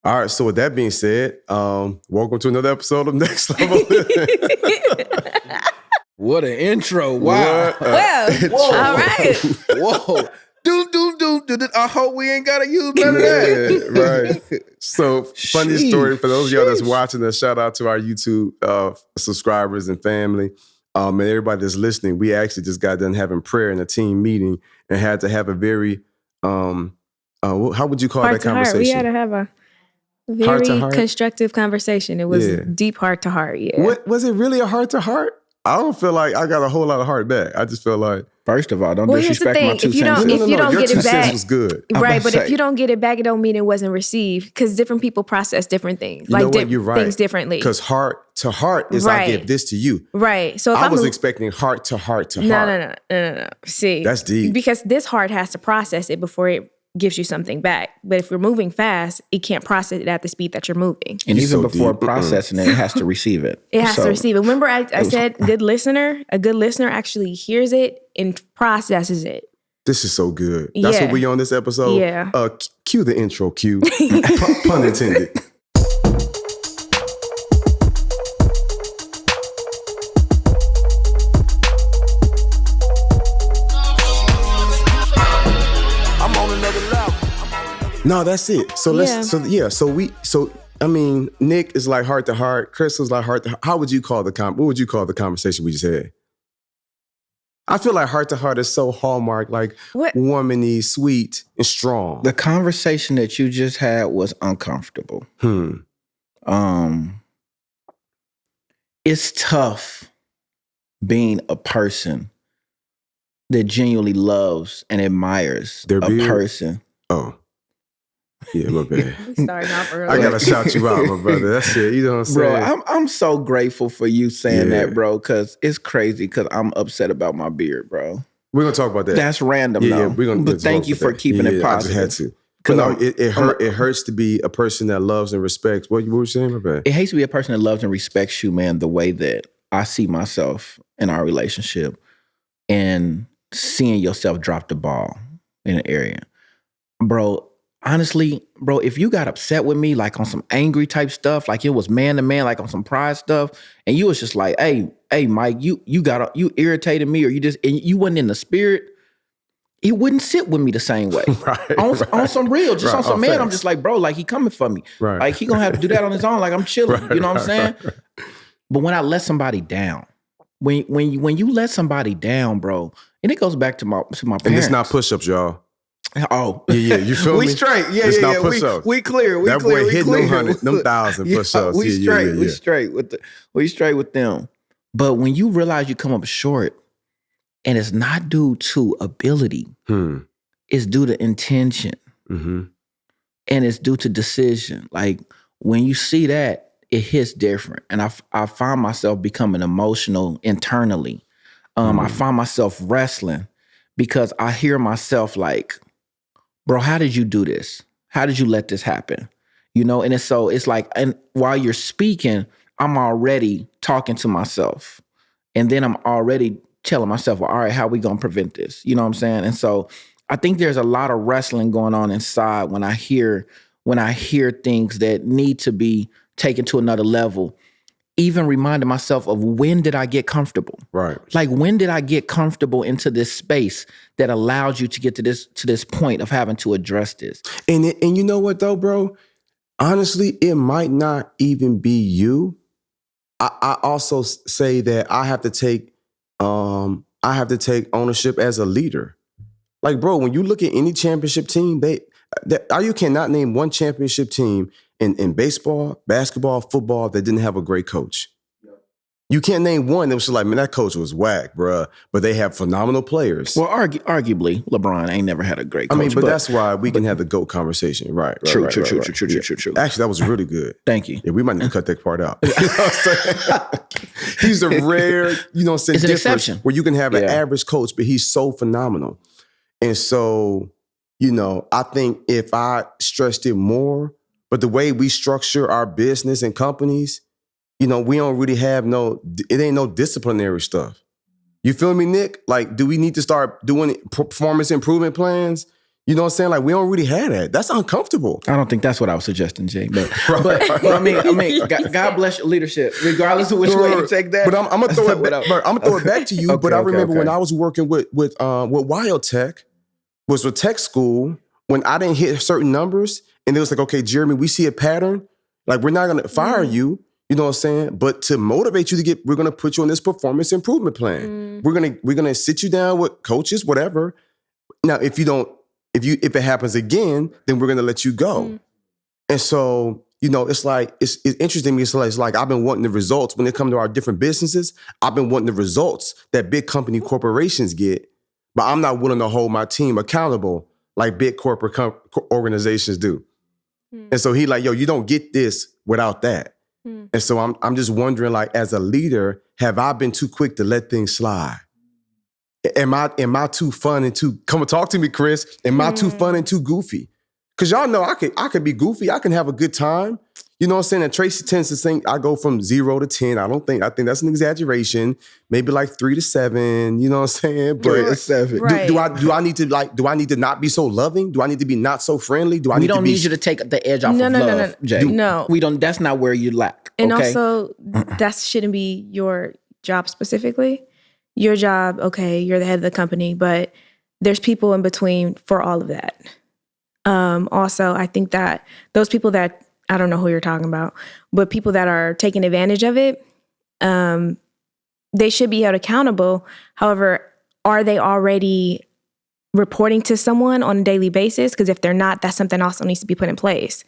All right. So with that being said, welcome to another episode of Next Level. What an intro. Wow. Well, all right. Whoa. Do. I hope we ain't got to use none of that. Right. So funny story for those of y'all that's watching us, shout out to our YouTube subscribers and family. And everybody that's listening. We actually just got done having prayer in a team meeting and had to have a very, how would you call that conversation? We had to have a very constructive conversation. It was deep heart to heart. Yeah. What, was it really a heart to heart? I don't feel like I got a whole lot of heart back. I just feel like, first of all, don't disrespect my 2 cents. If you don't get it back, was good. Right? But if you don't get it back, it don't mean it wasn't received because different people process different things, things differently. Because heart to heart is I give this to you, right? So if I was expecting heart to heart to heart. No. See, that's deep because this heart has to process it before it gives you something back. But if you're moving fast, it can't process it at the speed that you're moving. And even before processing it has to receive it. It has to receive it. Remember I said good listener? A good listener actually hears it and processes it. This is so good. That's what we on this episode. Yeah. Cue the intro, cue. Pun intended. No, that's it. So I mean, Nick is like heart to heart. Chris was like heart to heart. What would you call the conversation we just had? I feel like heart to heart is so hallmark, like womany, sweet, and strong. The conversation that you just had was uncomfortable. It's tough being a person that genuinely loves and admires a person. Oh. Yeah, my bad. Starting off early. I gotta shout you out, my brother. That's it. You know what I'm saying? Bro, I'm so grateful for you saying that, bro, because it's crazy because I'm upset about my beard, bro. We're gonna talk about that. That's random, though. Yeah, we're gonna. But thank you for keeping it positive. I just had to. Because it hurts to be a person that loves and respects. What were you saying, my bad? It hates to be a person that loves and respects you, man, the way that I see myself in our relationship and seeing yourself drop the ball in an area. Bro, honestly, bro, if you got upset with me, like on some angry type stuff, like it was man to man, like on some pride stuff, and you was just like, hey, Mike, you irritated me, or and you wasn't in the spirit, he wouldn't sit with me the same way. On some real, just on some man, facts. I'm just like, bro, like he coming for me. Right. Like he gonna have to do that on his own, like I'm chilling, you know what I'm saying? But when I let somebody down, when you let somebody down, bro, and it goes back to my parents. And it's not push-ups, y'all. Oh yeah, you feel we me? Straight, it's not push-ups. We clear. That boy hitting them 100, them 1,000 push-ups. We straight with them. But when you realize you come up short, and it's not due to ability, it's due to intention, and it's due to decision. Like when you see that, it hits different, and I find myself becoming emotional internally. I find myself wrestling because I hear myself like, bro, how did you do this? How did you let this happen? You know, and it's like, and while you're speaking, I'm already talking to myself. And then I'm already telling myself, well, all right, how are we going to prevent this? You know what I'm saying? And so I think there's a lot of wrestling going on inside when I hear things that need to be taken to another level. Even reminding myself of when did I get comfortable? Right. Like when did I get comfortable into this space that allowed you to get to this point of having to address this? And you know what though, bro? Honestly, it might not even be you. I also say that I have to take ownership as a leader. Like, bro, when you look at any championship team, you cannot name one championship team in baseball, basketball, football that didn't have a great coach. Yeah. You can't name one that was like, man, that coach was whack, bruh. But they have phenomenal players. Well, arguably, LeBron ain't never had a great coach. I mean, but that's why we can have the GOAT conversation. Right. True. Actually, that was really good. Thank you. Yeah, we might need to cut that part out. You know what I'm saying? He's a rare, you know what I'm saying, it's an exception. Where you can have an average coach, but he's so phenomenal. And so, you know, I think if I stressed it more, but the way we structure our business and companies, you know, we don't really have it ain't no disciplinary stuff. You feel me, Nick? Like, do we need to start doing performance improvement plans? You know what I'm saying? Like we don't really have that. That's uncomfortable. I don't think that's what I was suggesting, Jay. But I mean, God bless your leadership, regardless of which way you take that. But I'm gonna throw it back. I'm gonna throw it back to you. But I remember when I was working with Wild Tech, was with tech school, when I didn't hit certain numbers, and it was like, okay, Jeremy, we see a pattern. Like we're not gonna fire you. You know what I'm saying? But to motivate you we're gonna put you on this performance improvement plan. We're gonna sit you down with coaches, whatever. Now, if it happens again, then we're gonna let you go. And so, it's like it's interesting to me. It's like I've been wanting the results when it comes to our different businesses. I've been wanting the results that big company corporations get, but I'm not willing to hold my team accountable like big corporate organizations do. And so he like, yo, you don't get this without that. And so I'm just wondering, like, as a leader, have I been too quick to let things slide? Am I too fun and too, come and talk to me, Chris. Am I too fun and too goofy? Because y'all know I could be goofy. I can have a good time. You know what I'm saying? And Tracy tends to think I go from 0 to 10. I think that's an exaggeration. Maybe like 3 to 7. You know what I'm saying? But 3 to 7. Right. Do I need to not be so loving? Do I need to be not so friendly? We don't need you to take the edge off of love, Jay. No. We don't. That's not where you lack. And okay? also, that shouldn't be your job specifically. Your job, okay, you're the head of the company, but there's people in between for all of that. Also, I think that those people that, I don't know who you're talking about, but people that are taking advantage of it, they should be held accountable. However, are they already reporting to someone on a daily basis? Because if they're not, that's something also needs to be put in place.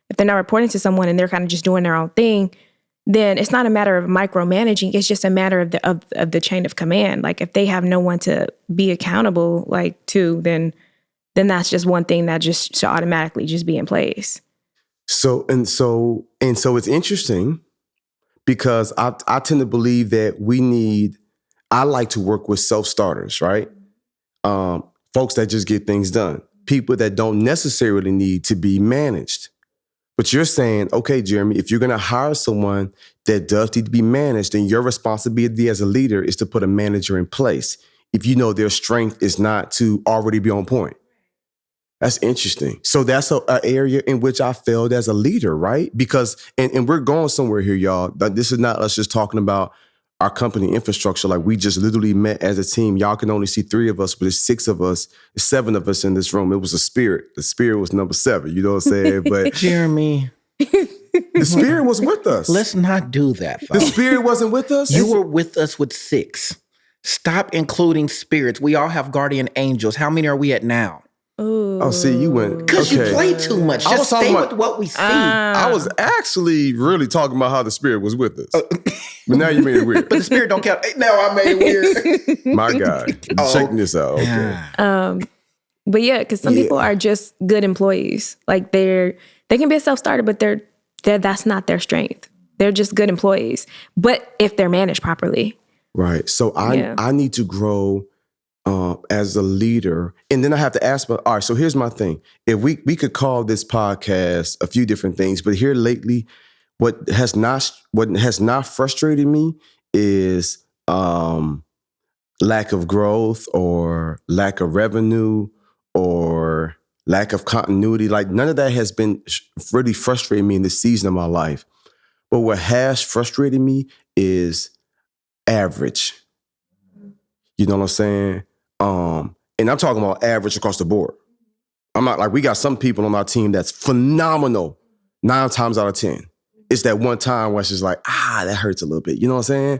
If they're not reporting to someone and they're kind of just doing their own thing, then it's not a matter of micromanaging. It's just a matter of the chain of command. Like if they have no one to be accountable to, then that's just one thing that just should automatically just be in place. So it's interesting because I tend to believe that I like to work with self-starters, right? Folks that just get things done. People that don't necessarily need to be managed. But you're saying, okay, Jeremy, if you're going to hire someone that does need to be managed, then your responsibility as a leader is to put a manager in place if you know their strength is not to already be on point. That's interesting. So that's an area in which I failed as a leader, right? Because, and we're going somewhere here, y'all. This is not us just talking about our company infrastructure. Like we just literally met as a team. Y'all can only see 3 of us, but it's 6 of us, 7 of us in this room. It was a spirit. The spirit was number 7. You know what I'm saying? But Jeremy, the spirit was with us. Let's not do that, folks. The spirit wasn't with us? You were with us with 6. Stop including spirits. We all have guardian angels. How many are we at now? Ooh. Oh, see, you went. Because you play too much. Just stay with what we see. I was actually really talking about how the spirit was with us. But now you made it weird. But the spirit don't count. Now I made it weird. My God. Checking this out. Okay. But yeah, because some people are just good employees. Like they can be a self-starter, but that's not their strength. They're just good employees. But if they're managed properly. Right. So I need to grow as a leader. And then I have to ask, all right, so here's my thing. If we could call this podcast a few different things, but here lately, what has not frustrated me is lack of growth or lack of revenue or lack of continuity. Like none of that has been really frustrating me in this season of my life. But what has frustrated me is average. You know what I'm saying? And I'm talking about average across the board. I'm not like, we got some people on our team that's phenomenal 9 times out of 10. It's that one time where it's just like, that hurts a little bit. You know what I'm saying?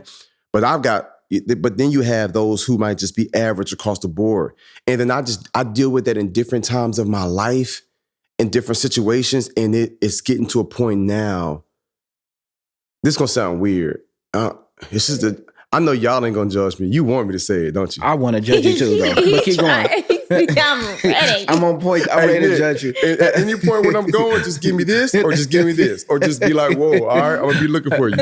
But then you have those who might just be average across the board. And then I deal with that in different times of my life, in different situations. And it's getting to a point now. This is going to sound weird. I know y'all ain't going to judge me. You want me to say it, don't you? I want to judge you too, though. But keep going. I'm ready. I'm on point. I'm ready to judge you. At any point when I'm going, just give me this or just give me this. Or just be like, whoa, all right, I'm going to be looking for you.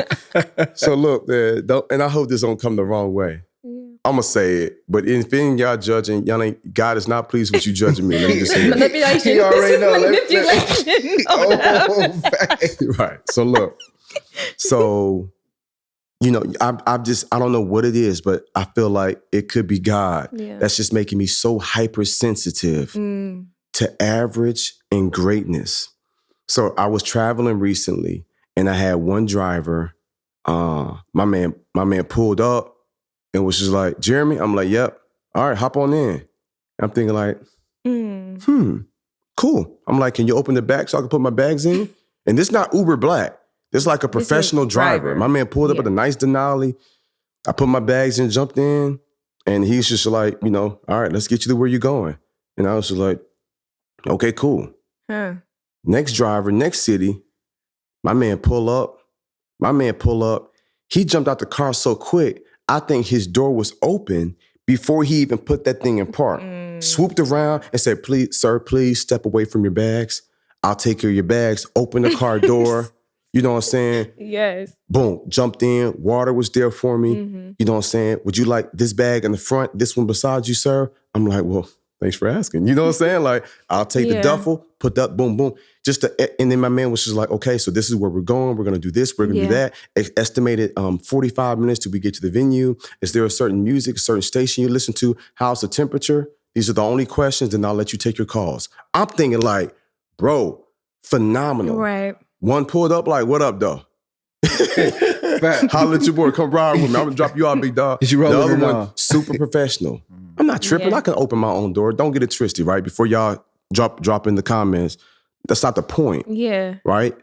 So look, and I hope this don't come the wrong way. I'm going to say it. But if any y'all judging, God is not pleased with you judging me. Let me just say that. Manipulation. You already know. Manipulation. Right. So look. So... I don't know what it is, but I feel like it could be God that's just making me so hypersensitive to average and greatness. So I was traveling recently and I had one driver, my man pulled up and was just like, Jeremy, I'm like, yep. All right, hop on in. I'm thinking like, cool. I'm like, can you open the back so I can put my bags in? And this not Uber Black. This like a professional driver. My man pulled up with a nice Denali. I put my bags in, jumped in, and he's just like, all right, let's get you to where you're going. And I was just like, okay, cool. Next driver, next city, my man pull up. He jumped out the car so quick, I think his door was open before he even put that thing in park. Swooped around and said, please, sir, please step away from your bags. I'll take care of your bags. Open the car door. You know what I'm saying? Yes. Boom, jumped in. Water was there for me. You know what I'm saying? Would you like this bag in the front, this one beside you, sir? I'm like, well, thanks for asking. You know what I'm saying? Like, I'll take the duffel, put that, boom, boom. And then my man was just like, okay, so this is where we're going. We're going to do this. We're going to do that. Estimated 45 minutes till we get to the venue. Is there a certain music, a certain station you listen to? How's the temperature? These are the only questions, and I'll let you take your calls. I'm thinking like, bro, phenomenal. Right. One pulled up like, what up, though? Holla at your boy, come ride with me. I'm gonna drop you out, big dog. Is you rolling the other one, on? super professional. I'm not tripping. I can open my own door. Don't get it twisted, right? Before y'all drop in the comments. That's not the point. Yeah. Right?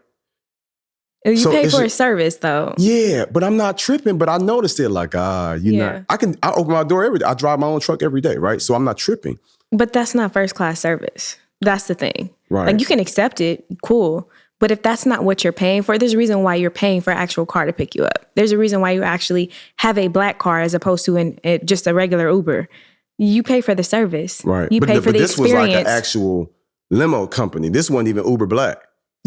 You pay for a service though. Yeah, but I'm not tripping. But I noticed it like, I open my door every day. I drive my own truck every day, right? So I'm not tripping. But that's not first class service. That's the thing. Right. Like you can accept it, cool. But if that's not what you're paying for, there's a reason why you're paying for an actual car to pick you up. There's a reason why you actually have a black car as opposed to just a regular Uber. You pay for the service. Right. You pay for the experience. This was like an actual limo company. This wasn't even Uber Black.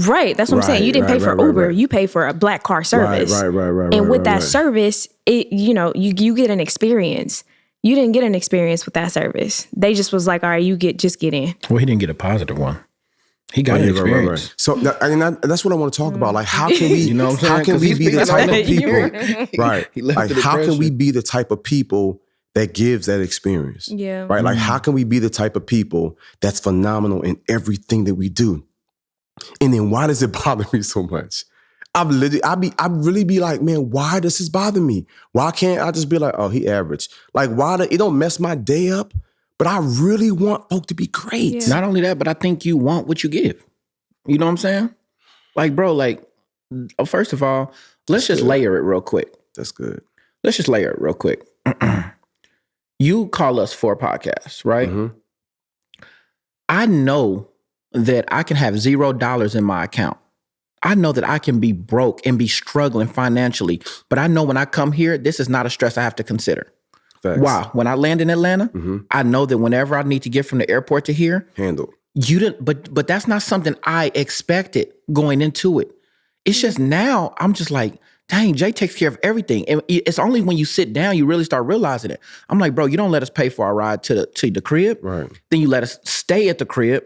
Right. That's what I'm saying. You didn't pay for Uber. You pay for a black car service. Right. And with that service, you get an experience. You didn't get an experience with that service. They just was like, all right, just get in. Well, he didn't get a positive one. He got an experience. Right. So that's what I want to talk about. Like, how can we, you know what I'm how can we be the type of people, right? Like, how can we be the type of people that gives that experience? Yeah. Right. Like, how can we be the type of people that's phenomenal in everything that we do? And then why does it bother me so much? I really be like, man, why does this bother me? Why can't I just be like, oh, he average? Like, it don't mess my day up? But I really want folk to be great. Yeah. Not only that, but I think you want what you give. You know what I'm saying? Like, bro, first of all, let's just layer it real quick. That's good. Let's just layer it real quick. You call us for a podcast, right? Mm-hmm. I know that I can have $0 in my account. I know that I can be broke and be struggling financially. But I know when I come here, this is not a stress I have to consider. Facts. Wow. When I land in Atlanta, I know that whenever I need to get from the airport to here, handled. You didn't, but that's not something I expected going into it. It's just now I'm just like, dang, Jay takes care of everything. And it's only when you sit down, you really start realizing it. I'm like, bro, you don't let us pay for our ride to the crib. Right. Then you let us stay at the crib.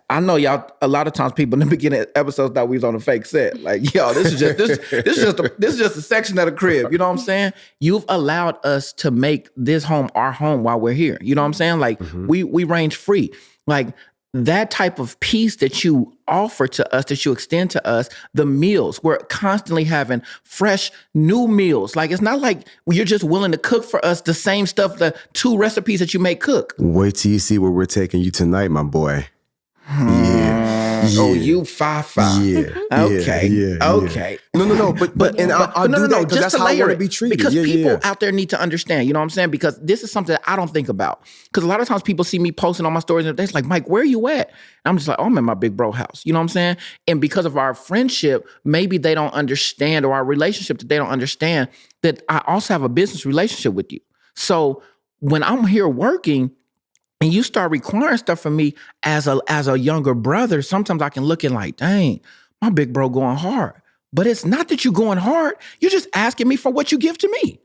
I know y'all, a lot of times people in the beginning of episodes thought we was on a fake set. Like, yo, this is just a section of the crib. You know what I'm saying? You've allowed us to make this home our home while we're here. You know what I'm saying? Like, we range free. Like, that type of peace that you offer to us, that you extend to us, the meals, we're constantly having fresh new meals. Like, it's not like you're just willing to cook for us the same stuff, the 2 recipes that you may cook. Wait till you see where we're taking you tonight, my boy. Yeah. Oh, you 5'5". Yeah. Okay. Okay. No. But I'll do that because that's how I want to be treated. Because people out there need to understand, you know what I'm saying? Because this is something that I don't think about. Because a lot of times people see me posting on my stories and they're like, Mike, where are you at? And I'm just like, oh, I'm in my big bro house. You know what I'm saying? And because of our friendship, maybe they don't understand, or our relationship, that they don't understand that I also have a business relationship with you. So when I'm here working, and you start requiring stuff from me as a younger brother, sometimes I can look at like, dang, my big bro going hard. But it's not that you're going hard. You're just asking me for what you give to me.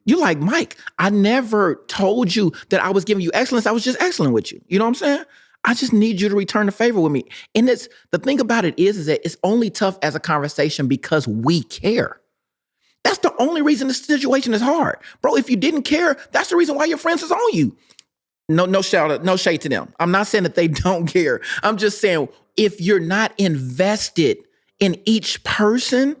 You're like, Mike, I never told you that I was giving you excellence. I was just excellent with you. You know what I'm saying? I just need you to return the favor with me. And the thing about it is that it's only tough as a conversation because we care. That's the only reason this situation is hard. Bro, if you didn't care, that's the reason why your friends is on you. no shade to them. I'm not saying that they don't care. I'm just saying if you're not invested in each person,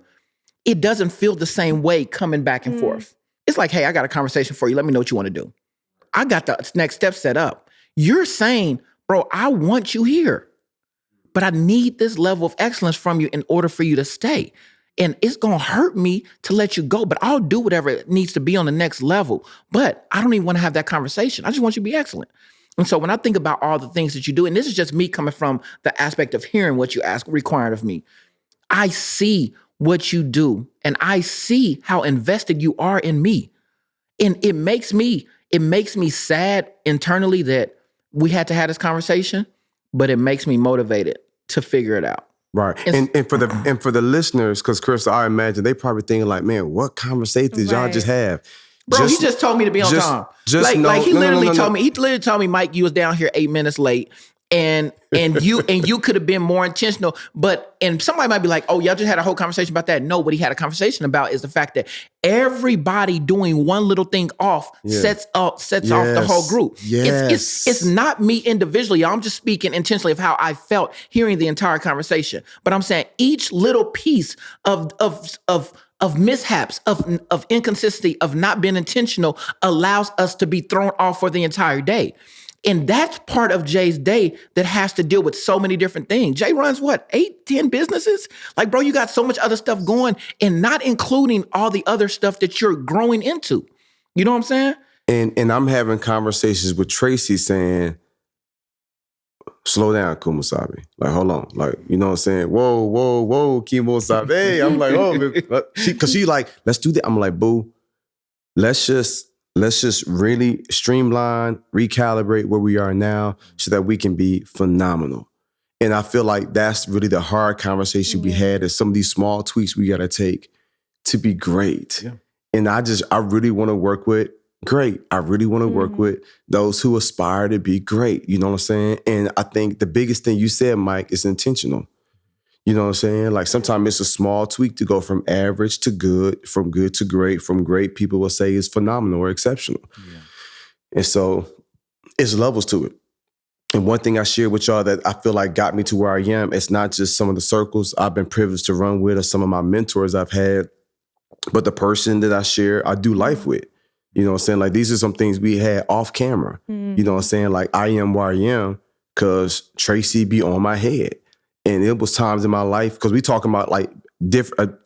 it doesn't feel the same way coming back and forth. It's like, hey, I got a conversation for you. Let me know what you want to do. I got the next step set up. You're saying, bro, I want you here, but I need this level of excellence from you in order for you to stay. And it's going to hurt me to let you go, but I'll do whatever it needs to be on the next level. But I don't even want to have that conversation. I just want you to be excellent. And so when I think about all the things that you do, and this is just me coming from the aspect of hearing what you ask required of me, I see what you do and I see how invested you are in me. And it makes me sad internally that we had to have this conversation, but it makes me motivated to figure it out. Right. And for the listeners, because Chris, I imagine they probably thinking like, man, what conversation did y'all just have? Bro, he just told me to be on time. He literally told me, Mike, you was down here 8 minutes late. And you could have been more intentional, and somebody might be like, oh, y'all just had a whole conversation about that. No, what he had a conversation about is the fact that everybody doing one little thing off sets off the whole group. Yes. It's not me individually. I'm just speaking intentionally of how I felt hearing the entire conversation. But I'm saying each little piece of mishaps, of inconsistency, of not being intentional allows us to be thrown off for the entire day. And that's part of Jay's day that has to deal with so many different things. Jay runs 8, 10 businesses? Like, bro, you got so much other stuff going and not including all the other stuff that you're growing into. You know what I'm saying? And I'm having conversations with Tracy saying, slow down, Kumasabi. Like, hold on. Like, you know what I'm saying? Whoa, Kumasabi. I'm like, oh, because she like, let's do that. I'm like, boo, let's just really streamline, recalibrate where we are now so that we can be phenomenal. And I feel like that's really the hard conversation we had, is some of these small tweaks we got to take to be great. Yeah. And I really want to work with great. I really want to work with those who aspire to be great. You know what I'm saying? And I think the biggest thing you said, Mike, is intentional. You know what I'm saying? Like sometimes it's a small tweak to go from average to good, from good to great, from great people will say is phenomenal or exceptional. Yeah. And so it's levels to it. And one thing I shared with y'all that I feel like got me to where I am, it's not just some of the circles I've been privileged to run with or some of my mentors I've had, but the person that I do life with. You know what I'm saying? Like these are some things we had off camera. You know what I'm saying? Like I am where I am because Tracy be on my head. And it was times in my life, because we talking about like different,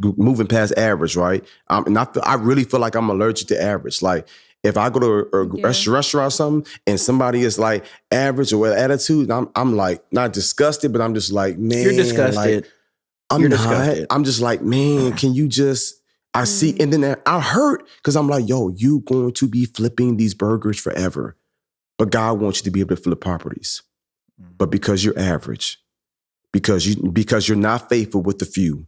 moving past average, right? And I really feel like I'm allergic to average. Like if I go to a restaurant or something and somebody is like average or with attitude, I'm like not disgusted, but I'm just like, man, you're disgusted. Like, disgusted. I'm just like, man, can you just? I see, and then I hurt because I'm like, yo, you going to be flipping these burgers forever, but God wants you to be able to flip properties, but because you're average. Because you're not faithful with the few,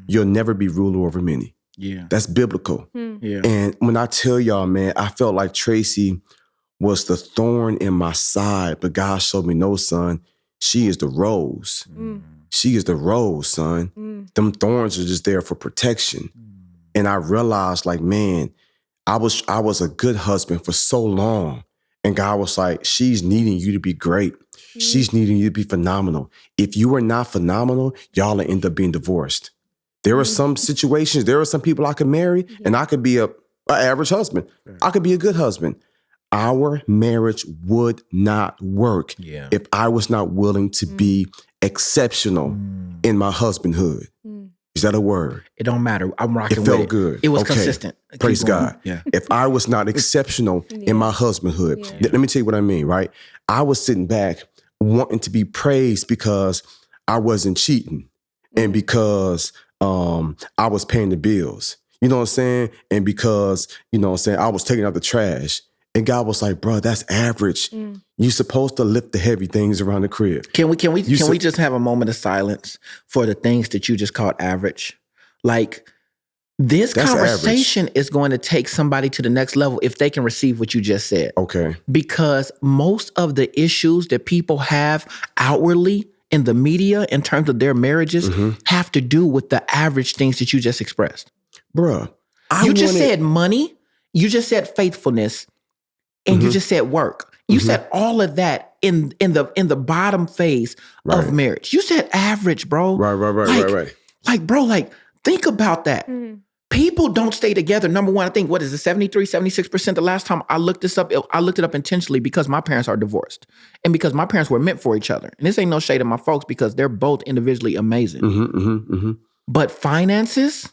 you'll never be ruler over many. Yeah, that's biblical. Yeah, and when I tell y'all, man, I felt like Tracy was the thorn in my side, but God showed me, no, son, she is the rose. She is the rose, son. Them thorns are just there for protection. And I realized, like, man, I was a good husband for so long, and God was like, she's needing you to be great. She's needing you to be phenomenal. If you are not phenomenal, y'all will end up being divorced. There are some situations, there are some people I could marry, and I could be an average husband. I could be a good husband. Our marriage would not work if I was not willing to be exceptional in my husbandhood. Is that a word? It don't matter. I'm rocking with it. It felt good. It was consistent. Praise God. Yeah. If I was not exceptional in my husbandhood, let me tell you what I mean, right? I was sitting back wanting to be praised because I wasn't cheating and because I was paying the bills. You know what I'm saying? And because, you know what I'm saying, I was taking out the trash. And God was like, bro, that's average. You're supposed to lift the heavy things around the crib. Can we just have a moment of silence for the things that you just called average? Like this conversation is going to take somebody to the next level if they can receive what you just said. Okay. Because most of the issues that people have outwardly in the media in terms of their marriages have to do with the average things that you just expressed. Bruh. You just said money. You just said faithfulness. And you just said work. You said all of that in the bottom phase of marriage. You said average, bro. Right. Like, bro, like, think about that. People don't stay together. Number one, I think, what is it, 73, 76%? The last time I looked this up, I looked it up intentionally because my parents are divorced and because my parents were meant for each other. And this ain't no shade of my folks because they're both individually amazing. But finances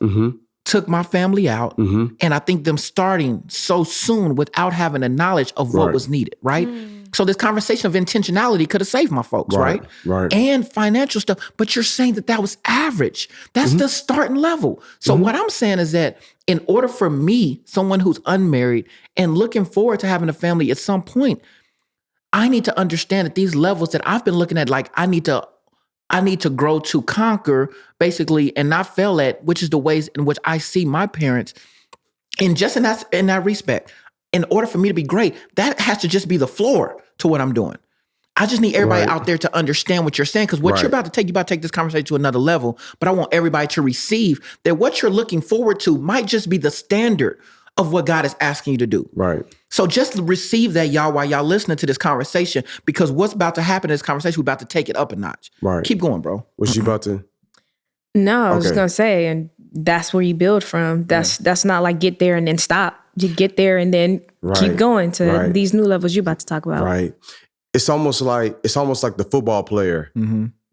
took my family out. And I think them starting so soon without having the knowledge of what was needed, right? So this conversation of intentionality could have saved my folks, right? And financial stuff. But you're saying that was average. That's the starting level. So what I'm saying is that in order for me, someone who's unmarried and looking forward to having a family at some point, I need to understand that these levels that I've been looking at, like I need to grow to conquer, basically, and not fail at, which is the ways in which I see my parents. And just in that respect, in order for me to be great, that has to just be the floor to what I'm doing. I just need everybody out there to understand what you're saying, because what you're about to take, you about to take this conversation to another level, but I want everybody to receive that what you're looking forward to might just be the standard of what God is asking you to do. Right. So just receive that, y'all, while y'all listening to this conversation, because what's about to happen in this conversation, we're about to take it up a notch. Right. Keep going, bro. Was she about to? No, I was just gonna say, and that's where you build from. That's not like get there and then stop. You get there and then keep going to these new levels you're about to talk about. Right. It's almost like the football player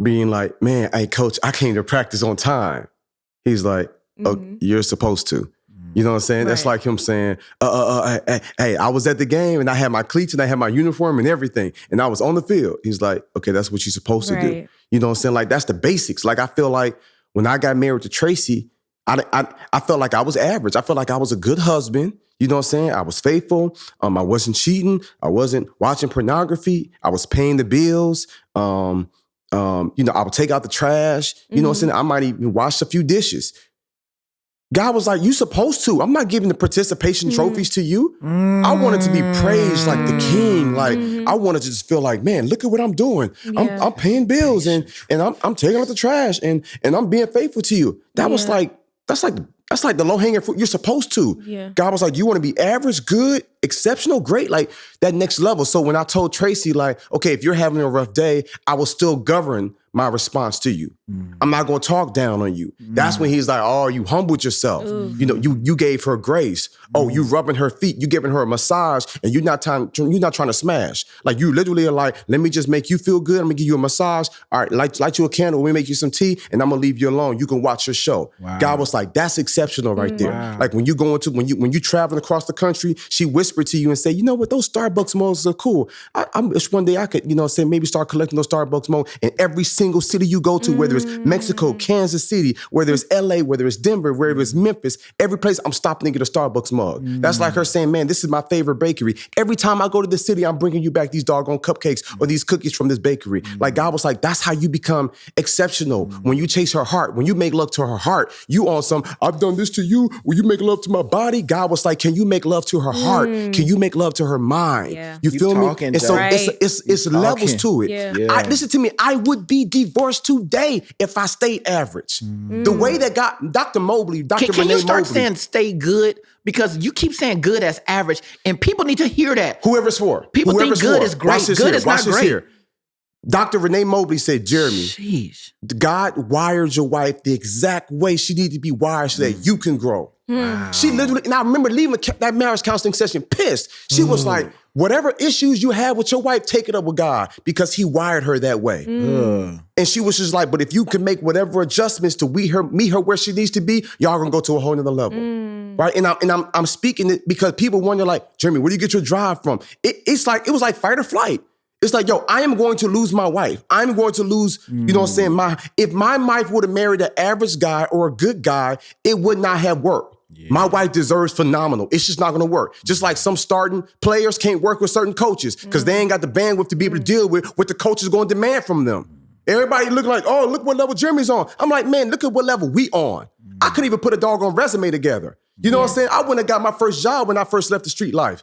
being like, man, hey coach, I came to practice on time. He's like, oh, you're supposed to. You know what I'm saying? That's like him saying, hey, I was at the game and I had my cleats and I had my uniform and everything. And I was on the field. He's like, okay, that's what you're supposed to do. You know what I'm saying? Like, that's the basics. Like, I feel like when I got married to Tracy, I felt like I was average. I felt like I was a good husband. You know what I'm saying? I was faithful. I wasn't cheating. I wasn't watching pornography. I was paying the bills. I would take out the trash. You know what I'm saying? I might even wash a few dishes. God was like, you supposed to. I'm not giving the participation trophies to you. I wanted to be praised like the king. Like, I wanted to just feel like, man, look at what I'm doing. I'm paying bills and I'm taking out the trash and I'm being faithful to you. That was like, that's like the low-hanging fruit. You're supposed to. Yeah. God was like, you want to be average, good, exceptional, great, like that next level. So when I told Tracy, like, okay, if you're having a rough day, I will still govern my response to you. I'm not going to talk down on you. That's when he's like, oh, you humbled yourself. You know, you gave her grace. Oh, you rubbing her feet, you giving her a massage, and you're not trying to smash. Like, you literally are like, let me just make you feel good. I'm gonna give you a massage. All right, light you a candle. Let me make you some tea, and I'm gonna leave you alone. You can watch your show. Wow. God was like, that's exceptional right there. Wow. Like when you traveling across the country, she whispered to you and say, you know what, those Starbucks mugs are cool. I wish one day I could, say maybe start collecting those Starbucks mugs in every single city you go to, whether it's Mexico, Kansas City, whether it's LA, whether it's Denver, whether it's Memphis, every place I'm stopping to get a Starbucks mug. That's like her saying, man, this is my favorite bakery. Every time I go to the city, I'm bringing you back these doggone cupcakes or these cookies from this bakery. Like, God was like, that's how you become exceptional. When you chase her heart, when you make love to her heart, you on some, I've done this to you, will you make love to my body? God was like, can you make love to her heart? Can you make love to her mind? Yeah. You feel me? And so it's levels to it. Yeah. Listen to me, I would be divorced today if I stayed average. The way that Dr. Mobley, Dr. Renee Mobley. Can you start saying stay good? Because you keep saying good as average, and people need to hear that. Whoever's for. People think good is great. Good is not great. Here. Dr. Renee Mobley said, Jeremy, God wired your wife the exact way she needed to be wired so that you can grow. Wow. She literally, and I remember leaving that marriage counseling session pissed. She was like, whatever issues you have with your wife, take it up with God because he wired her that way. And she was just like, but if you can make whatever adjustments to meet her where she needs to be, y'all gonna go to a whole nother level. Right? And I'm speaking it because people wonder like, Jeremy, where do you get your drive from? It was like fight or flight. It's like, yo, I am going to lose my wife. I'm going to lose, you know what I'm saying? If my wife would have married an average guy or a good guy, it would not have worked. Yeah. My wife deserves phenomenal. It's just not going to work. Just like some starting players can't work with certain coaches because they ain't got the bandwidth to be able to deal with what the coach is going to demand from them. Everybody looking like, oh, look what level Jeremy's on. I'm like, man, look at what level we on. I couldn't even put a doggone resume together. You know what I'm saying? I wouldn't have got my first job when I first left the street life.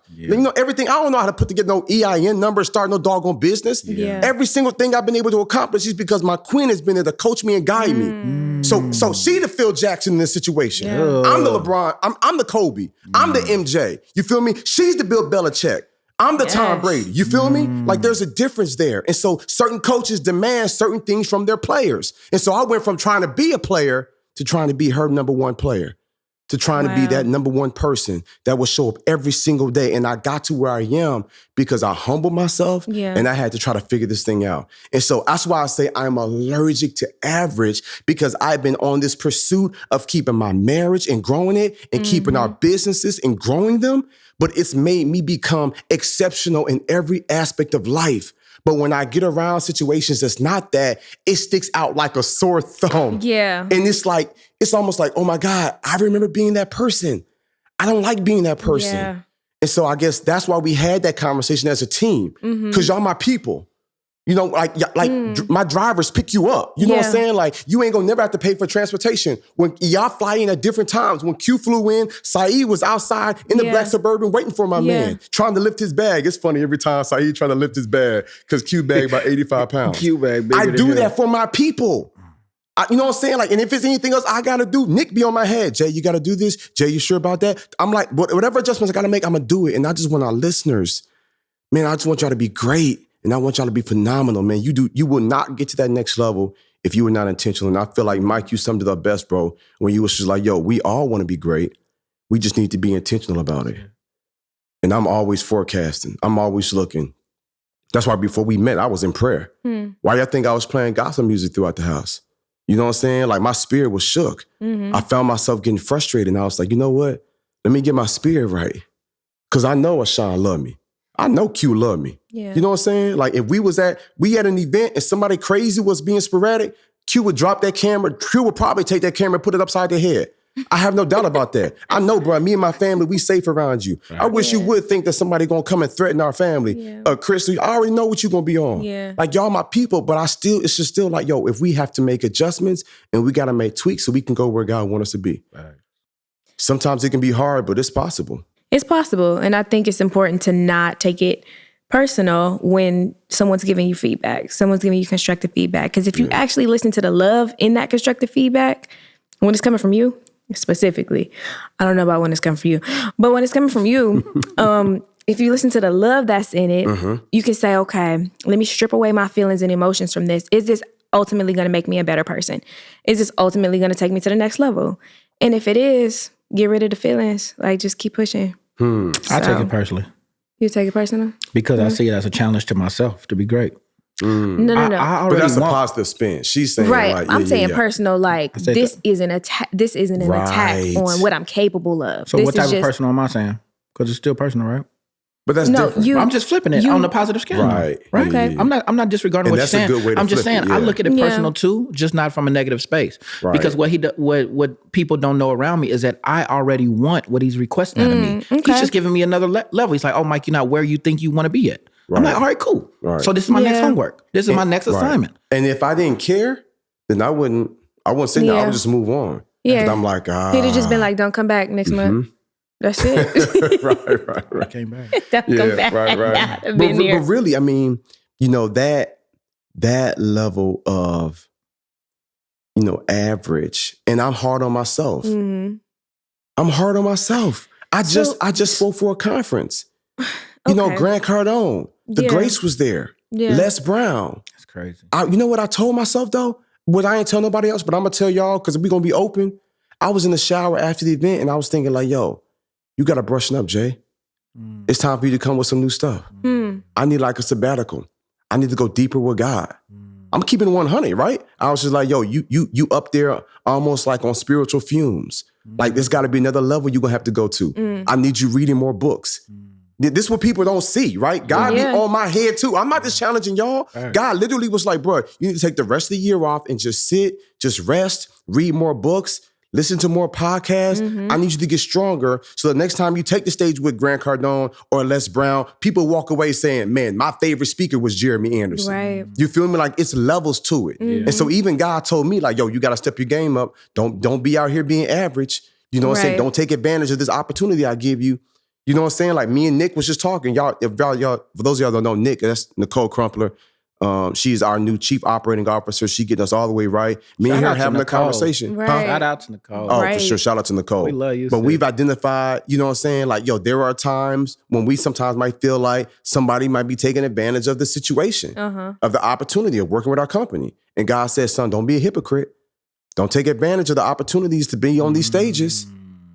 Everything, I don't know how to put together no EIN number, start no doggone business. Every single thing I've been able to accomplish is because my queen has been there to coach me and guide me. So she the Phil Jackson in this situation. I'm the LeBron. I'm the Kobe. I'm the MJ. You feel me? She's the Bill Belichick. I'm the Tom Yes. Brady. You feel me? Like there's a difference there. And so certain coaches demand certain things from their players. And so I went from trying to be a player to trying to be her number one player, to trying to be that number one person that will show up every single day. And I got to where I am because I humbled myself and I had to try to figure this thing out. And so that's why I say I'm allergic to average, because I've been on this pursuit of keeping my marriage and growing it and keeping our businesses and growing them. But it's made me become exceptional in every aspect of life. But when I get around situations that's not that, it sticks out like a sore thumb. Yeah. And it's almost like, oh my God, I remember being that person. I don't like being that person. Yeah. And so I guess that's why we had that conversation as a team. Because y'all my people. You know, like my drivers pick you up. You know what I'm saying? Like, you ain't gonna never have to pay for transportation. When y'all fly in at different times, when Q flew in, Saeed was outside in the black Suburban waiting for my man, trying to lift his bag. It's funny every time Saeed trying to lift his bag, because Q bag about 85 pounds. Q bag bigger I than do him. that for my people. You know what I'm saying? Like, and if it's anything else I gotta do, Nick be on my head. Jay, you gotta do this. Jay, you sure about that? I'm like, whatever adjustments I gotta make, I'm gonna do it. And I just want our listeners, man, I just want y'all to be great. And I want y'all to be phenomenal, man. You will not get to that next level if you were not intentional. And I feel like, Mike, you summed it up best, bro, when you was just like, yo, we all want to be great. We just need to be intentional about it. And I'm always forecasting. I'm always looking. That's why before we met, I was in prayer. Why y'all think I was playing gospel music throughout the house? You know what I'm saying? Like, my spirit was shook. I found myself getting frustrated. And I was like, you know what? Let me get my spirit right. Because I know Ashawn loved me. I know Q loved me. Yeah. You know what I'm saying? Like, if we had an event and somebody crazy was being sporadic, Q would drop that camera. Q would probably take that camera and put it upside their head. I have no doubt about that. I know, bro, me and my family, we safe around you. Right. I wish you would think that somebody gonna come and threaten our family. Chris, I already know what you're gonna be on. Yeah. Like, y'all my people, but it's just still like, yo, if we have to make adjustments and we gotta make tweaks so we can go where God wants us to be. Right. Sometimes it can be hard, but it's possible. It's possible. And I think it's important to not take it personal when someone's giving you feedback, someone's giving you constructive feedback. Because if you actually listen to the love in that constructive feedback, when it's coming from you, specifically, I don't know about when it's coming from you, but when it's coming from you, if you listen to the love that's in it, you can say, okay, let me strip away my feelings and emotions from this. Is this ultimately going to make me a better person? Is this ultimately going to take me to the next level? And if it is, get rid of the feelings. Like, just keep pushing. I take it personally. You take it personal? Because I see it as a challenge to myself to be great. No. I already But that's a want, positive spin. She's saying, Right. like, I'm saying personal, like, this isn't an attack on what I'm capable of. So this what type of personal am I saying? Because it's still personal, right? But that's different. I'm just flipping it on the positive scale. Right. Right. Okay. I'm not disregarding what you're saying. That's a good way to I'm just flip saying it, I look at it personal too, just not from a negative space. Right. Because what people don't know around me is that I already want what he's requesting out of me. Okay. He's just giving me another level. He's like, oh, Mike, you're not where you think you want to be at. Right. I'm like, all right, cool. Right. So this is my next homework. This is my next assignment. And if I didn't care, then I wouldn't sit there. I would just move on. Yeah. I'm like, He'd have just been like, don't come back next month. That's it. right. I came back. Don't come back. Right. But really, I mean, you know, that level of, you know, average, and I'm hard on myself. I'm hard on myself. I just spoke for a conference. You know, Grant Cardone, the Grace was there. Yeah. Les Brown. That's crazy. You know what I told myself though? What I ain't tell nobody else, but I'm gonna tell y'all because we're gonna be open. I was in the shower after the event and I was thinking like, yo, you gotta brushing up, Jay. It's time for you to come with some new stuff. I need like a sabbatical. I need to go deeper with God. I'm keeping 100, right? I was just like, yo, you up there almost like on spiritual fumes. Like, there's gotta be another level you're gonna have to go to. I need you reading more books. This is what people don't see, right? God be on my head too. I'm not just challenging y'all. Right. God literally was like, bro, you need to take the rest of the year off and just sit, just rest, read more books, listen to more podcasts. I need you to get stronger so the next time you take the stage with Grant Cardone or Les Brown, people walk away saying, man, my favorite speaker was Jeremy Anderson. Right. You feel me? Like, it's levels to it. And so even God told me, like, yo, you got to step your game up. Don't be out here being average. You know what I'm saying? Don't take advantage of this opportunity I give you. You know what I'm saying? Like, me and Nick was just talking. Y'all, for those of y'all that don't know Nick, that's Nicole Crumpler. She's our new chief operating officer. She getting us all the way right. Me and Shout her out to having a Nicole. conversation. Right. Shout out to Nicole. Oh, Right. for sure. Shout out to Nicole. We love you, But sis. we've identified, you know what I'm saying? Like, yo, there are times when we sometimes might feel like somebody might be taking advantage of the situation, of the opportunity of working with our company. And God says, son, don't be a hypocrite. Don't take advantage of the opportunities to be on these stages.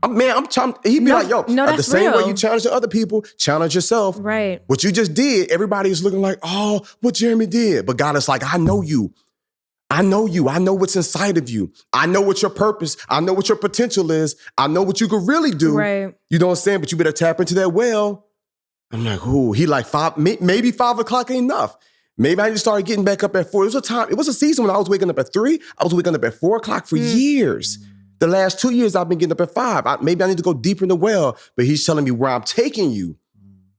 I'm trying. He'd be like, yo, no, the that's same way real. you challenge the other people, challenge yourself. Right. What you just did, everybody is looking like, oh, what Jeremy did. But God is like, I know you. I know you. I know what's inside of you. I know what your purpose. I know what your potential is. I know what you could really do. Right. You know what I'm saying? But you better tap into that well. I'm like, ooh, he like maybe 5 o'clock ain't enough. Maybe I need to start getting back up at 4. It was a season when I was waking up at 3. I was waking up at 4 o'clock for years. The last 2 years, I've been getting up at 5. Maybe I need to go deeper in the well, but he's telling me where I'm taking you.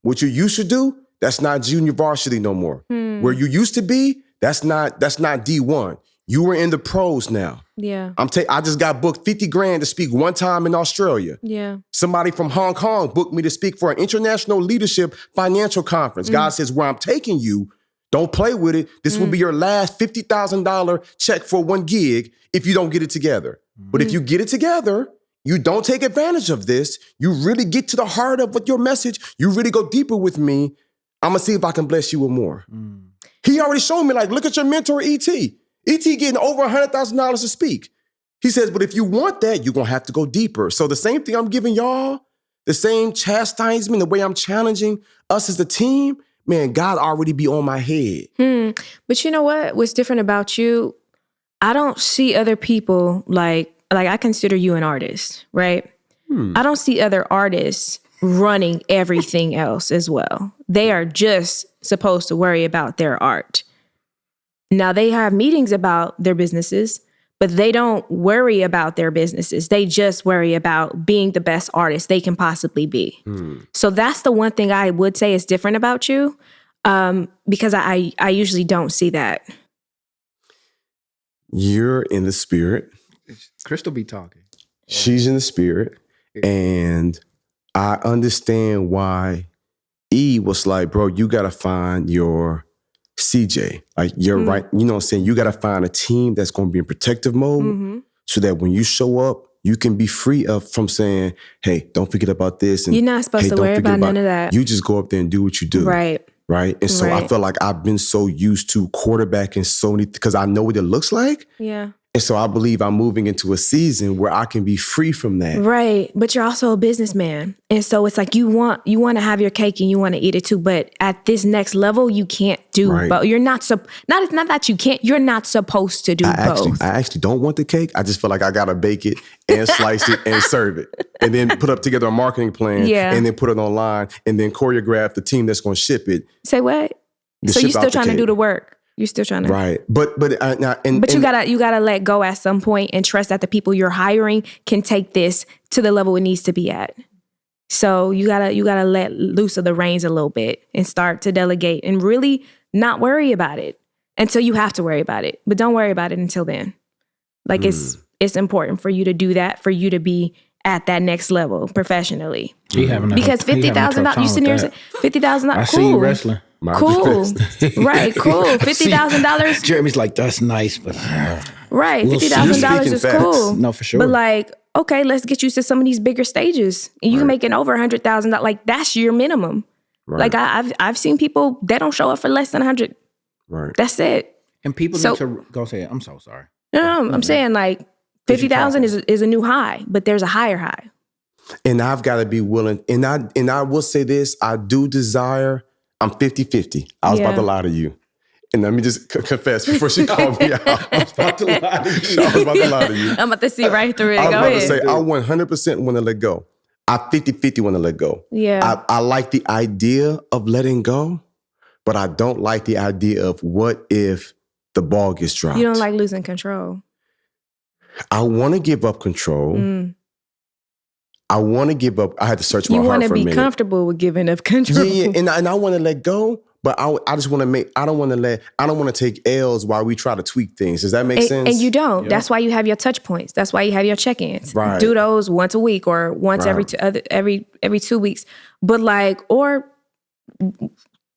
What you used to do, that's not junior varsity no more. Where you used to be, that's not D1. You were in the pros now. Yeah. I just got booked $50,000 to speak one time in Australia. Yeah. Somebody from Hong Kong booked me to speak for an international leadership financial conference. God says, where I'm taking you, don't play with it. This will be your last $50,000 check for one gig if you don't get it together. But if you get it together, you don't take advantage of this, you really get to the heart of what your message, you really go deeper with me, I'm going to see if I can bless you with more. He already showed me, like, look at your mentor, E.T. E.T. getting over $100,000 to speak. He says, but if you want that, you're going to have to go deeper. So the same thing I'm giving y'all, the same chastisement, the way I'm challenging us as a team, man, God already be on my head. But you know what? What's different about you? I don't see other people like I consider you an artist, right? I don't see other artists running everything else as well. They are just supposed to worry about their art. Now they have meetings about their businesses, but they don't worry about their businesses. They just worry about being the best artist they can possibly be. So that's the one thing I would say is different about you, because I usually don't see that. You're in the spirit. Crystal be talking. She's in the spirit. And I understand why E was like, bro, you got to find your CJ. Like, you're right. You know what I'm saying? You got to find a team that's going to be in protective mode so that when you show up, you can be free from saying, hey, don't forget about this. And, You're not supposed hey, to don't worry forget about none of that. You just go up there and do what you do. Right. Right. And so I Right. feel like I've been so used to quarterbacking so many, because I know what it looks like. Yeah. And so I believe I'm moving into a season where I can be free from that. Right. But you're also a businessman. And so it's like you want to have your cake and you want to eat it too. But at this next level, you can't do Right. both. You're not, it's not that you can't, you're not supposed to do both. I actually don't want the cake. I just feel like I got to bake it and slice it and serve it. And then put up together a marketing plan. Yeah. And then put it online and then choreograph the team that's going to ship it. Say what? So ship you're out still the trying to cake. do the work. You're still trying to. Right. But You gotta let go at some point and trust that the people you're hiring can take this to the level it needs to be at. So you gotta let loose of the reins a little bit and start to delegate and really not worry about it until you have to worry about it. But don't worry about it until then. Like it's important for you to do that, for you to be at that next level professionally. Because $50,000, you sitting here saying $50,000. I cool. see you wrestling. Cool. Right, cool. $50,000. Jeremy's like, that's nice, but Right, We'll see. $50,000 You're is speaking cool. facts. No, for sure. But like, okay, let's get you to some of these bigger stages, and you making over $100,000. Like that's your minimum. Right. Like I've seen people that don't show up for less than 100. Right. That's it. and people So- need to go say it. I'm so sorry. No, I'm saying like 50,000 is a new high, but there's a higher high. And I've got to be willing. And I will say this, I do desire, I'm 50-50. I was about Yeah. to lie to you. And let me just confess before she called me out. I was about to lie to you. I was about to lie to you. I'm about to see right through it. I was Go about ahead. to say, I 100% want to let go. I 50-50 want to let go. Yeah. I like the idea of letting go, but I don't like the idea of what if the ball gets dropped. You don't like losing control. I want to give up control. I want to give up. I had to search my You heart want to for a be minute. comfortable with giving up control. Yeah, and I want to let go, but I just want to I don't want to take L's while we try to tweak things. Does that make sense? And you don't. That's why you have your touch points. That's why you have your check-ins. Right. Do those once a week or once every 2 weeks. But like, or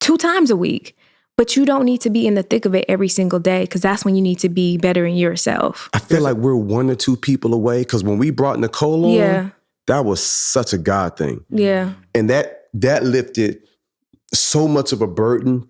2 times a week. But you don't need to be in the thick of it every single day, because that's when you need to be bettering yourself. I feel like we're 1 or 2 people away, because when we brought Nicole on, that was such a God thing. Yeah. And that lifted so much of a burden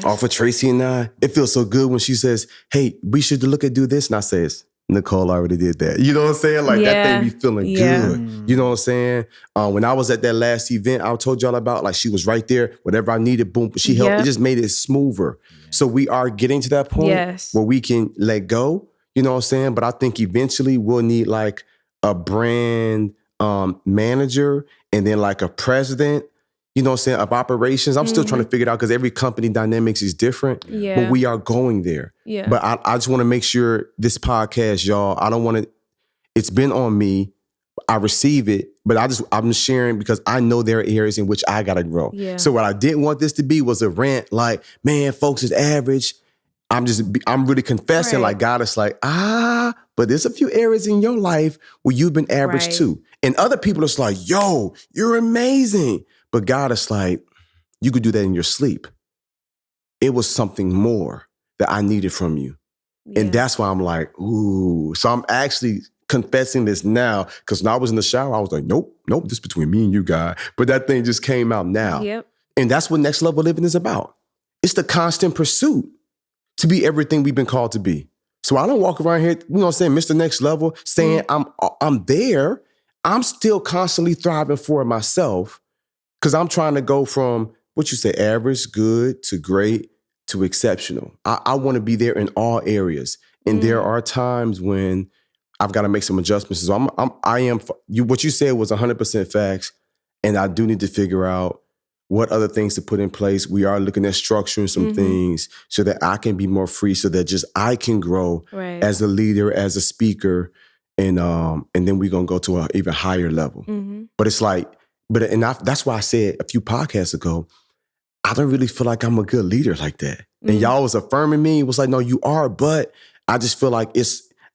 off of Tracy and I. It feels so good when she says, hey, we should do this. And I says, Nicole already did that. You know what I'm saying? Like that thing be feeling good. You know what I'm saying? When I was at that last event I told y'all about, like she was right there. Whatever I needed, boom, she helped. It just made it smoother. So we are getting to that point where we can let go. You know what I'm saying? But I think eventually we'll need like a brand manager and then like a president, you know what I'm saying, of operations. I'm still trying to figure it out because every company dynamics is different. Yeah. But we are going there. Yeah. But I just want to make sure this podcast, y'all, I don't want to, it's been on me. I receive it, but I'm sharing because I know there are areas in which I got to grow. Yeah. So what I didn't want this to be was a rant like, man, folks is average. I'm really confessing like God is like, but there's a few areas in your life where you've been average too. And other people are like, yo, you're amazing. But God is like, you could do that in your sleep. It was something more that I needed from you. Yeah. And that's why I'm like, ooh. So I'm actually confessing this now, because when I was in the shower, I was like, nope, this is between me and you, God. But that thing just came out now. Yep. And that's what next level living is about. It's the constant pursuit to be everything we've been called to be. So I don't walk around here, you know what I'm saying, Mr. Next Level, saying I'm there. I'm still constantly thriving for myself, because I'm trying to go from, what you say, average, good, to great, to exceptional. I want to be there in all areas. And there are times when I've got to make some adjustments. So what you said was 100% facts. And I do need to figure out what other things to put in place. We are looking at structuring some things so that I can be more free, so that just I can grow as a leader, as a speaker. And then we're going to go to an even higher level. But it's like, that's why I said a few podcasts ago, I don't really feel like I'm a good leader like that. And y'all was affirming me. It was like, no, you are. But I just feel like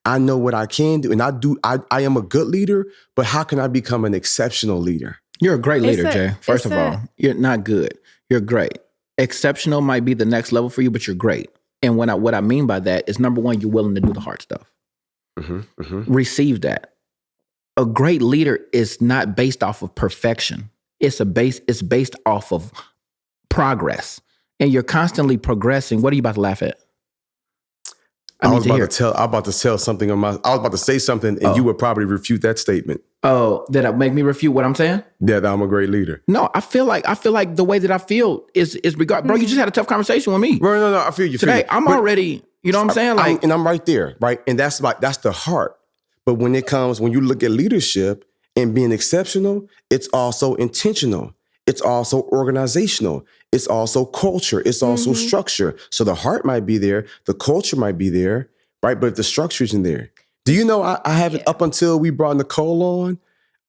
I know what I can do. And I am a good leader, but how can I become an exceptional leader? You're a great leader, Jay. First of all, you're not good. You're great. Exceptional might be the next level for you, but you're great. And what I mean by that is, number one, you're willing to do the hard stuff. Receive that. A great leader is not based off of perfection. It's based off of progress. And you're constantly progressing. What are you about to laugh at? I'm about to tell something I was about to say something, and you would probably refute that statement. Oh, did it make me refute what I'm saying? Yeah, that I'm a great leader. No, I feel like the way that I feel is regard. Bro, you just had a tough conversation with me. Bro, no, I feel you. Today, I'm already, you know what I'm saying? Like, I'm right there, right? And that's the heart. But when you look at leadership and being exceptional, it's also intentional. It's also organizational. It's also culture. It's also structure. So the heart might be there. The culture might be there, right? But if the structure isn't there. Do you know I haven't, up until we brought Nicole on,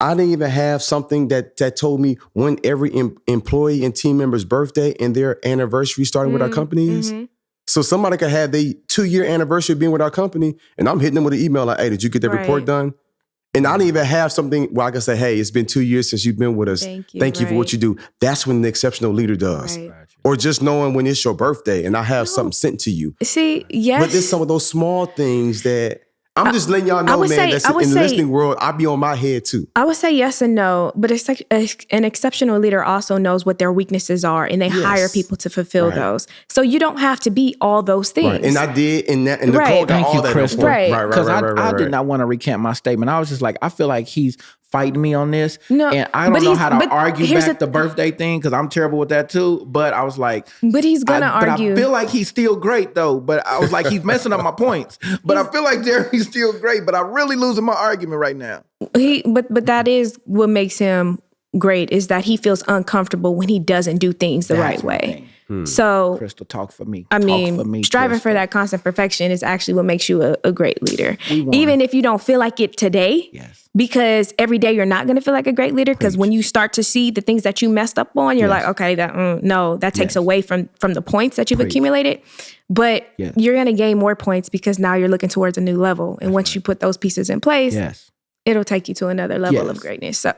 I didn't even have something that told me when every employee and team member's birthday and their anniversary starting with our company is. So somebody could have their 2-year anniversary of being with our company, and I'm hitting them with an email like, hey, did you get that report done? And I didn't even have something where I can say, hey, it's been 2 years since you've been with us. Thank you for what you do. That's when the exceptional leader does. Or just knowing when it's your birthday and I have something sent to you. See, yes. But there's some of those small things that I'm just letting y'all know, man, that's in the listening world, I be on my head too. I would say yes and no, but it's like an exceptional leader also knows what their weaknesses are, and they hire people to fulfill those. So you don't have to be all those things. Right. And I did, and Nicole got all that. Crystal. Because I did not want to recant my statement. I was just like, I feel like he's fighting me on this. No, and I don't know how to argue back the birthday thing, because I'm terrible with that too. But I was like, but he's gonna argue. But I feel like he's still great though. But I was like, he's messing up my points. But I feel like Jeremy's still great. But I'm really losing my argument right now. But that is what makes him great, is that he feels uncomfortable when he doesn't do things the right way. So, Crystal, talk for me. Striving for that constant perfection is actually what makes you a great leader. Even if you don't feel like it today, because every day you're not going to feel like a great leader. Because when you start to see the things that you messed up on, you're like, okay, that takes away from the points that you've accumulated. But you're going to gain more points because now you're looking towards a new level. And once you put those pieces in place, It'll take you to another level Yes. of greatness. So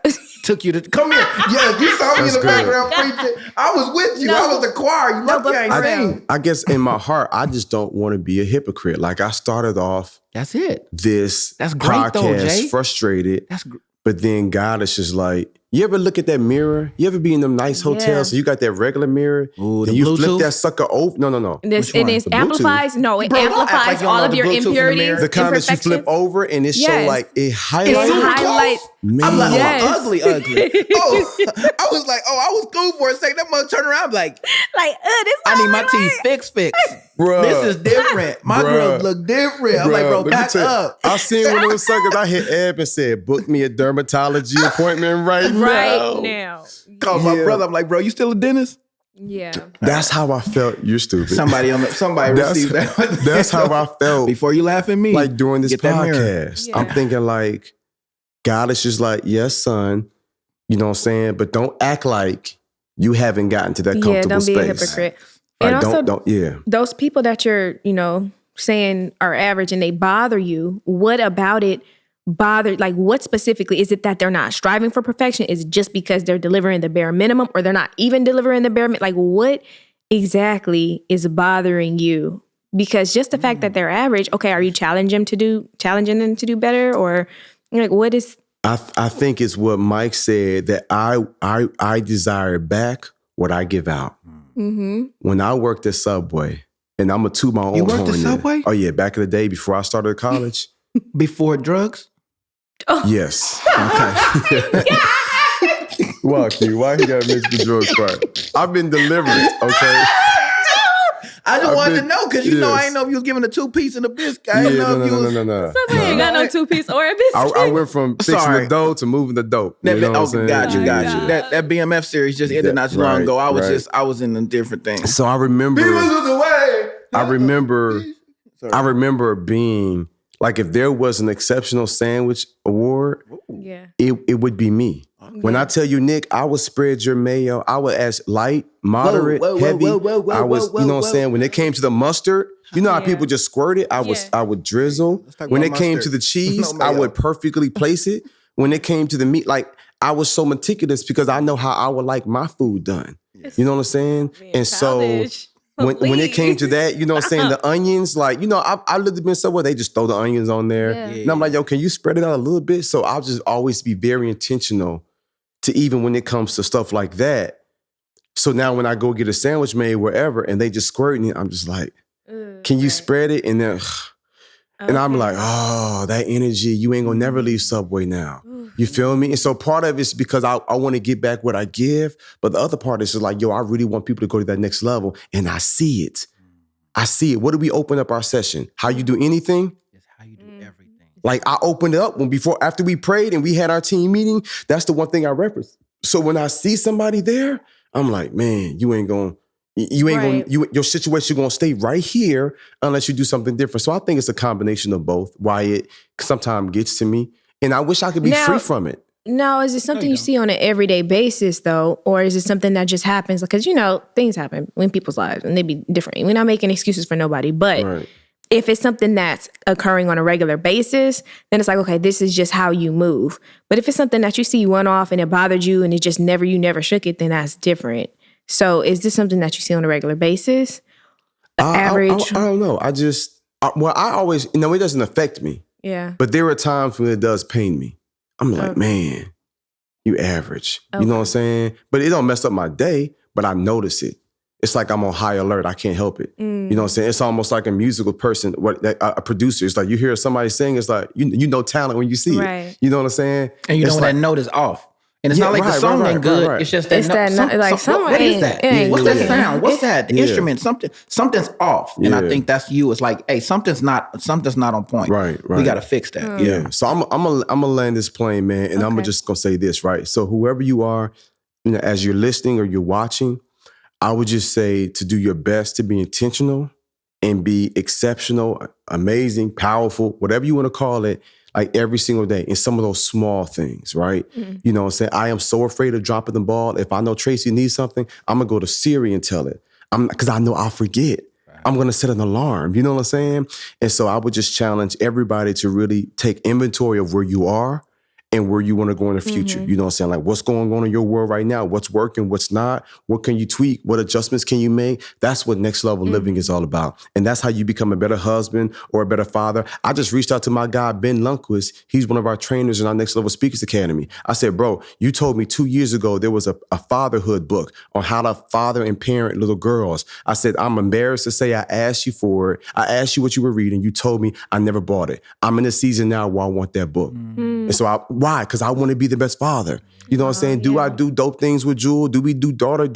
Took you to come here. Yeah, you saw me in That's the good. background preaching. I was with you. No. I was the choir. You lucky but I ain't for real. sing. I guess in my heart, I just don't want to be a hypocrite. Like I started off That's it. this That's great though, podcast Jay. frustrated, That's but then God is just like, you ever look at that mirror? You ever be in them nice hotels? Yeah. So you got that regular mirror, Ooh, and the you Bluetooth? flip that sucker over. No. this Which one? it is The Bluetooth? amplifies. No, it Bro, don't act like amplifies you don't all know of the your Bluetooth in the mirror. impurities. The kind that you flip imperfections. over and it show Yes. like it It highlights. highlights. Man, I'm like, Yes. oh, ugly. Oh, I was like, I was cool for a second. That mother turned around like, Like, this I need my not teeth right. fixed. Bruh. This is different. My Bruh. grills look different. I'm like, bro, let me back tell you, up. I seen one of those suckers. I hit Eb and said, book me a dermatology appointment right now. Right now. Called my Yeah. brother. I'm like, bro, you still a dentist? Yeah. That's how I felt. You're stupid. Somebody That's- received that. That's how I felt. Before you laugh at me, Like during this get that mirror. podcast, I'm Yeah. thinking like, God is just like, yes, son, you know what I'm saying? But don't act like you haven't gotten to that comfortable Yeah, don't be a space. hypocrite. Like, And also, don't, yeah. those people that you're, saying are average and they bother you, what about it bothered? Like, what specifically? Is it that they're not striving for perfection? Is it just because they're delivering the bare minimum or they're not even delivering the bare minimum? Like, what exactly is bothering you? Because just the fact that they're average, okay, are you challenging them to do better? Or like, what is... I think it's what Mike said, that I desire back what I give out. Mm-hmm. When I worked at Subway, and I'm going to toot my own You worked horn at there. Subway? Oh, yeah, back in the day before I started college. Before drugs? Yes. Okay. Why, Q? Why he got to mention the drug part? I've been delivered, okay? I just I've wanted been- to know because you know I yes. ain't know if you was giving a 2-piece and a biscuit. I Yeah, didn't know if you was. no. Somebody ain't got no 2-piece or a biscuit. I went from fixing Sorry. the dough to moving the dope. You know what I'm saying? Got you. Yeah. That BMF series just ended not too long Right, ago. I right. was in a different thing. So I remember, the way. I remember Sorry. being like, if there was an exceptional sandwich award, Yeah. it would be me. When I tell you, Nick, I would spread your mayo. I would ask light, moderate, Whoa, heavy. whoa, whoa, I was, whoa, you know what whoa. I'm saying? When it came to the mustard, you know how Yeah. people just squirt it? I Yeah. would drizzle. Let's talk When it about came to mustard. the cheese, No I mayo. would perfectly place it. When it came to the meat, like I was so meticulous because I know how I would like my food done. You know what I'm saying? And so when it came to that, you know what I'm saying, the onions, like, I lived in somewhere, they just throw the onions on there. Yeah. And I'm like, yo, can you spread it out a little bit? So I'll just always be very intentional to even when it comes to stuff like that. So now when I go get a sandwich made wherever and they just squirting it, I'm just like, can you spread it? And then, and I'm like, oh, that energy, you ain't gonna never leave Subway now. You feel me? And so part of it's because I want to get back what I give, but the other part is just like, yo, I really want people to go to that next level, and I see it. I see it. What do we open up our session? How you do anything? It's how you do everything. Like I opened it up after we prayed and we had our team meeting. That's the one thing I reference. So when I see somebody there, I'm like, man, you ain't gonna, your situation gonna stay right here unless you do something different. So I think it's a combination of both. Why it sometimes gets to me, and I wish I could be free from it. Now, is it something you see on an everyday basis, though? Or is it something that just happens? Because, things happen in people's lives and they be different. We're not making excuses for nobody. But Right. if it's something that's occurring on a regular basis, then it's like, okay, this is just how you move. But if it's something that you see one off and it bothered you and you never shook it, then that's different. So is this something that you see on a regular basis? Average? I don't know. I always, it doesn't affect me. Yeah. But there are times when it does pain me. I'm like, Okay. man, you average. You know what I'm saying? But it don't mess up my day, but I notice it. It's like I'm on high alert. I can't help it. You know what I'm saying? It's almost like a musical person, a producer. It's like you hear somebody sing, it's like, you know talent when you see Right. it. You know what I'm saying? And you know It's when like, that note is off. And it's Yeah, not like the right, song right, ain't good. right. It's just that It's note. that note, like, some what is ain't- that? it ain't What's that good. sound? What's that Yeah. instrument? Something's off. And I Yeah. think that's you. It's like, hey, something's not on point. Right. We got to fix that. Yeah. So I'm gonna land this plane, man, and I'm just gonna say this, right? So whoever you are, as you're listening or you're watching, I would just say to do your best to be intentional and be exceptional, amazing, powerful, whatever you want to call it, like every single day in some of those small things, right? You know what I'm saying? I am so afraid of dropping the ball. If I know Tracy needs something, I'm gonna go to Siri and tell it. Because I know I'll forget. I'm going to set an alarm. You know what I'm saying? And so I would just challenge everybody to really take inventory of where you are and where you want to go in the future. You know what I'm saying? Like what's going on in your world right now? What's working? What's not? What can you tweak? What adjustments can you make? That's what next level living is all about. And that's how you become a better husband or a better father. I just reached out to my guy, Ben Lundquist. He's one of our trainers in our Next Level Speakers Academy. I said, bro, you told me 2 years ago there was a fatherhood book on how to father and parent little girls. I said, I'm embarrassed to say I asked you for it. I asked you what you were reading. You told me I never bought it. I'm in a season now where I want that book. And so why? Because I want to be the best father. You know what I'm saying? Do I do dope things with Jewel? Do we do daughter?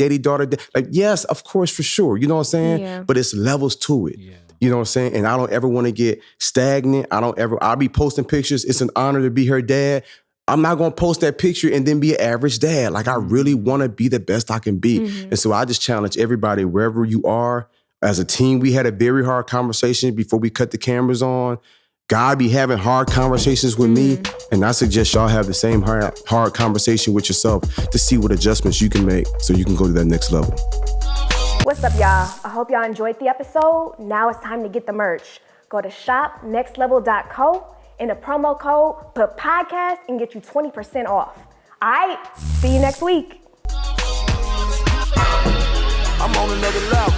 Like, yes, of course, for sure. You know what I'm saying? Yeah. But it's levels to it. You know what I'm saying? And I don't ever want to get stagnant. I'll be posting pictures. It's an honor to be her dad. I'm not going to post that picture and then be an average dad. Like, I really want to be the best I can be. And so I just challenge everybody, wherever you are, as a team. We had a very hard conversation before we cut the cameras on. God be having hard conversations with me, and I suggest y'all have the same hard conversation with yourself to see what adjustments you can make so you can go to that next level. What's up, y'all? I hope y'all enjoyed the episode. Now it's time to get the merch. Go to shopnextlevel.co. In the promo code, put podcast and get you 20% off. All right, see you next week. I'm on another level.